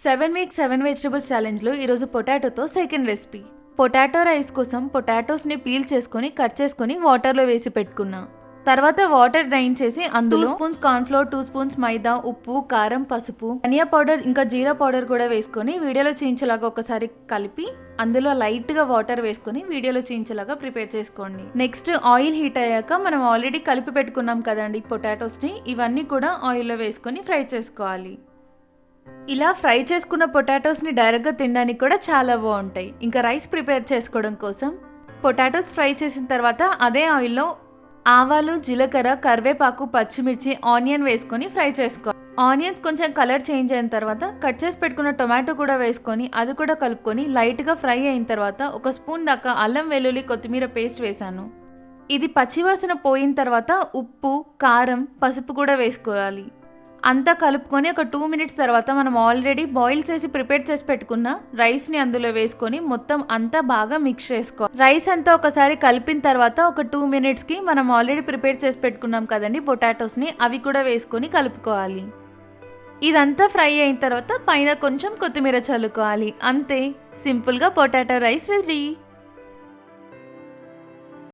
7 week 7 vegetables ఛాలెంజ్లో ఈరోజు పొటాటోతో second recipe. Potato rice కోసం పొటాటోస్ని peel చేసుకొని కట్ చేసుకొని వాటర్లో వేసి పెట్టుకున్నా. తర్వాత వాటర్ డ్రైన్ చేసి అందులో 2 స్పూన్స్ కార్న్ఫ్లోర్, 2 స్పూన్స్ మైదా, ఉప్పు, కారం, పసుపు, ధనియా పౌడర్ ఇంకా జీరా పౌడర్ కూడా వేసుకొని వీడియోలో చూయించేలాగా ఒకసారి కలిపి అందులో లైట్గా వాటర్ వేసుకొని వీడియోలో చూయించేలాగా ప్రిపేర్ చేసుకోండి. నెక్స్ట్ ఆయిల్ హీట్ అయ్యాక మనం ఆల్రెడీ కలిపి పెట్టుకున్నాం కదండి పొటాటోస్ని, ఇవన్నీ కూడా ఆయిల్లో వేసుకొని ఫ్రై చేసుకోవాలి. ఇలా ఫ్రై చేసుకున్న పొటాటోస్ని డైరెక్ట్గా తినడానికి కూడా చాలా బాగుంటాయి. ఇంకా రైస్ ప్రిపేర్ చేసుకోవడం కోసం పొటాటోస్ ఫ్రై చేసిన తర్వాత అదే ఆయిల్లో ఆవాలు, జీలకర్ర, కరివేపాకు, పచ్చిమిర్చి, ఆనియన్ వేసుకొని ఫ్రై చేసుకోవాలి. ఆనియన్స్ కొంచెం కలర్ చేంజ్ అయిన తర్వాత కట్ చేసి పెట్టుకున్న టొమాటో కూడా వేసుకొని అది కూడా కలుపుకొని లైట్గా ఫ్రై అయిన తర్వాత 1 స్పూన్ దాకా అల్లం వెల్లుల్లి కొత్తిమీర పేస్ట్ వేసాను. ఇది పచ్చివాసన పోయిన తర్వాత ఉప్పు, కారం, పసుపు కూడా వేసుకోవాలి. అంతా కలుపుకొని ఒక 2 మినిట్స్ తర్వాత మనం ఆల్రెడీ బాయిల్ చేసి ప్రిపేర్ చేసి పెట్టుకున్న రైస్ని అందులో వేసుకొని మొత్తం అంతా బాగా మిక్స్ చేసుకోవాలి. రైస్ అంతా ఒకసారి కలిపిన తర్వాత ఒక 2 మినిట్స్కి మనం ఆల్రెడీ ప్రిపేర్ చేసి పెట్టుకున్నాం కదండి పొటాటోస్ని, అవి కూడా వేసుకొని కలుపుకోవాలి. ఇదంతా ఫ్రై అయిన తర్వాత పైన కొంచెం కొత్తిమీర చల్లుకోవాలి. అంతే, సింపుల్గా పొటాటో రైస్ రెడీ.